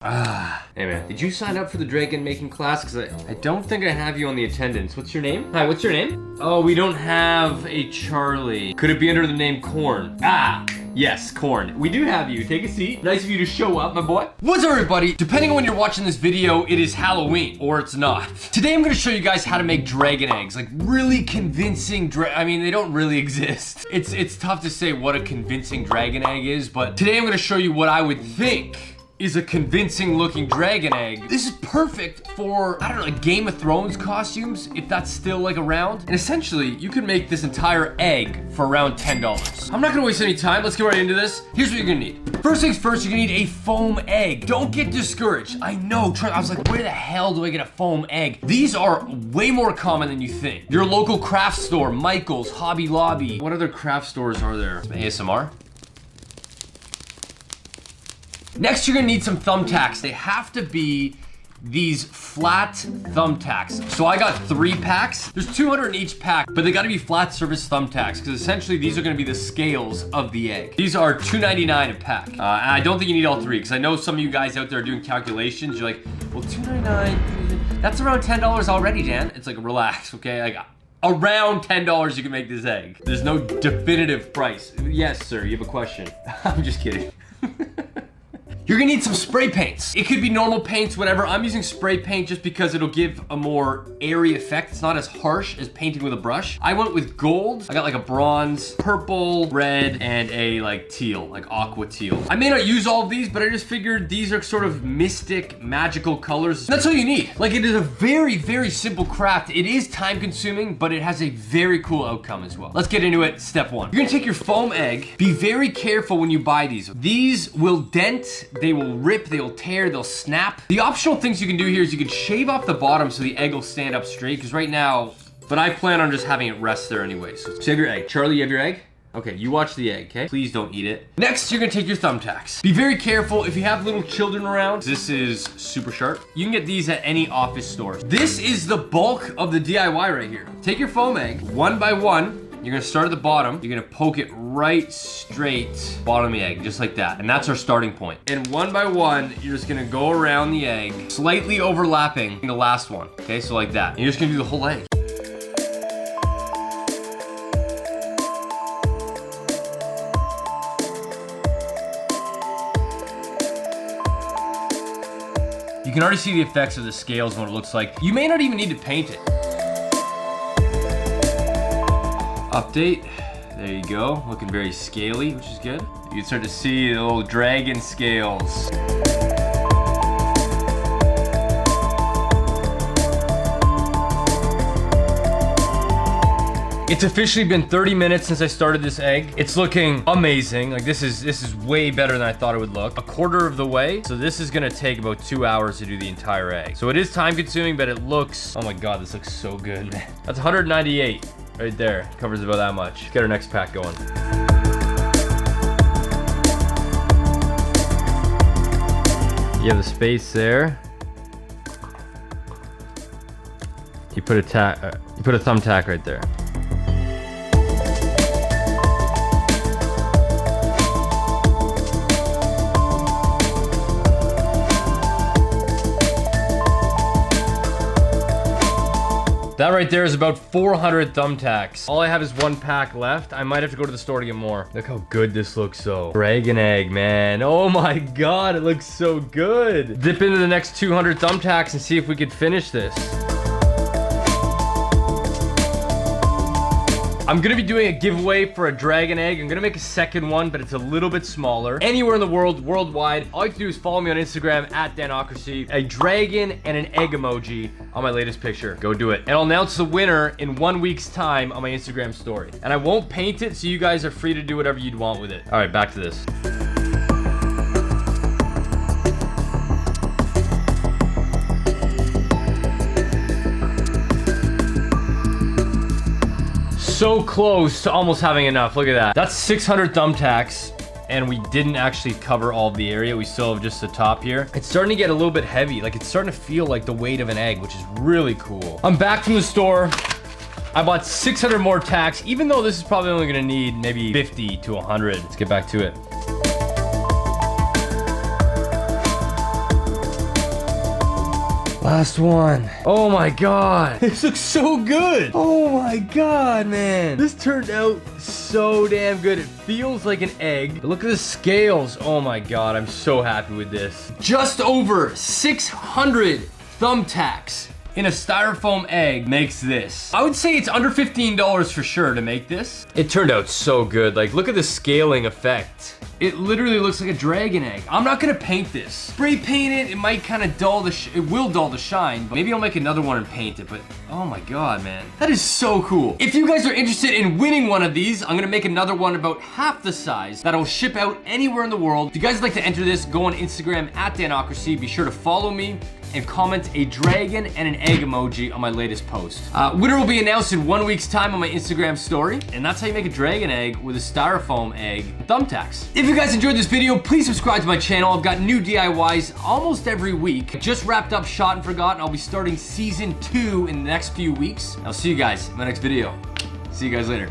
Hey man, did you sign up for the dragon making class? Because I don't think I have you on the attendance. What's your name? Hi, what's your name? Oh, we don't have a Charlie. Could it be under the name Corn? Yes, Corn. We do have you. Take a seat. Nice of you to show up, my boy. What's up, everybody? Depending on when you're watching this video, it is Halloween, or it's not. Today, I'm gonna show you guys how to make dragon eggs. Like, really convincing I mean, they don't really exist. It's tough to say what a convincing dragon egg is, but today I'm gonna show you what I would think is a convincing looking dragon egg. This is perfect for, I don't know, like Game of Thrones costumes, if that's still like around. And essentially, you can make this entire egg for around $10. I'm not gonna waste any time, let's get right into this. Here's what you're gonna need. First things first, you're gonna need a foam egg. Don't get discouraged. I know, I was like, where the hell do I get a foam egg? These are way more common than you think. Your local craft store, Michael's, Hobby Lobby. What other craft stores are there? ASMR? Next, you're gonna need some thumbtacks. They have to be these flat thumbtacks. So I got 3 packs. There's 200 in each pack, but they gotta be flat surface thumbtacks because essentially these are gonna be the scales of the egg. These are $2.99 a pack. And I don't think you need all 3 because I know some of you guys out there are doing calculations. You're like, well, $2.99, that's around $10 already, Dan. It's like, relax, okay? Like, around $10 you can make this egg. There's no definitive price. Yes, sir, you have a question. I'm just kidding. You're gonna need some spray paints. It could be normal paints, whatever. I'm using spray paint just because it'll give a more airy effect. It's not as harsh as painting with a brush. I went with gold. I got like a bronze, purple, red, and a like teal, like aqua teal. I may not use all of these, but I just figured these are sort of mystic, magical colors. That's all you need. Like, it is a very, very simple craft. It is time consuming, but it has a very cool outcome as well. Let's get into it. Step 1. You're gonna take your foam egg. Be very careful when you buy these. These will dent, they will rip, they'll tear, they'll snap. The optional things you can do here is you can shave off the bottom so the egg will stand up straight, because right now, but I plan on just having it rest there anyway. So you have your egg. Charlie, you have your egg? Okay, you watch the egg, okay? Please don't eat it. Next, you're gonna take your thumbtacks. Be very careful if you have little children around. This is super sharp. You can get these at any office store. This is the bulk of the DIY right here. Take your foam egg, one by one. You're gonna start at the bottom. You're gonna poke it right straight bottom of the egg, just like that. And that's our starting point. And one by one, you're just gonna go around the egg, slightly overlapping the last one. Okay, so like that. And you're just gonna do the whole egg. You can already see the effects of the scales and what it looks like. You may not even need to paint it. Update, there you go, looking very scaly, which is good. You can start to see the little dragon scales. It's officially been 30 minutes since I started this egg. It's looking amazing. Like, this is way better than I thought it would look. A quarter of the way. So this is gonna take about 2 hours to do the entire egg. So it is time consuming, but it looks, oh my God, this looks so good, man. That's 198. Right there, covers about that much. Let's get our next pack going. You have the space there. You put a thumbtack right there. That right there is about 400 thumbtacks. All I have is 1 pack left. I might have to go to the store to get more. Look how good this looks though. Dragon egg, man. Oh my God, it looks so good. Dip into the next 200 thumbtacks and see if we could finish this. I'm gonna be doing a giveaway for a dragon egg. I'm gonna make a second one, but it's a little bit smaller. Anywhere in the world, worldwide, all you have to do is follow me on Instagram at Danocracy. A dragon and an egg emoji on my latest picture. Go do it. And I'll announce the winner in 1 week's time on my Instagram story. And I won't paint it, so you guys are free to do whatever you'd want with it. All right, back to this. So close to almost having enough. Look at that. That's 600 thumbtacks, and we didn't actually cover all of the area. We still have just the top here. It's starting to get a little bit heavy. Like, it's starting to feel like the weight of an egg, which is really cool. I'm back from the store. I bought 600 more tacks, even though this is probably only gonna need maybe 50 to 100. Let's get back to it. Last one. Oh my God. This looks so good. Oh my God, man. This turned out so damn good. It feels like an egg. But look at the scales. Oh my God, I'm so happy with this. Just over 600 thumbtacks in a styrofoam egg makes this. I would say it's under $15 for sure to make this. It turned out so good. Like, look at the scaling effect. It literally looks like a dragon egg. I'm not gonna paint this. Spray paint it, it might kind of dull the, it will dull the shine, but maybe I'll make another one and paint it, but oh my God, man. That is so cool. If you guys are interested in winning one of these, I'm gonna make another one about half the size that'll ship out anywhere in the world. If you guys would like to enter this, go on Instagram at Danocracy. Be sure to follow me and comment a dragon and an egg emoji on my latest post. Winner will be announced in 1 week's time on my Instagram story, and that's how you make a dragon egg with a styrofoam egg with thumbtacks. If you guys enjoyed this video, please subscribe to my channel. I've got new DIYs almost every week. I just wrapped up Shot and Forgot, and I'll be starting season 2 in the next few weeks. I'll see you guys in my next video. See you guys later.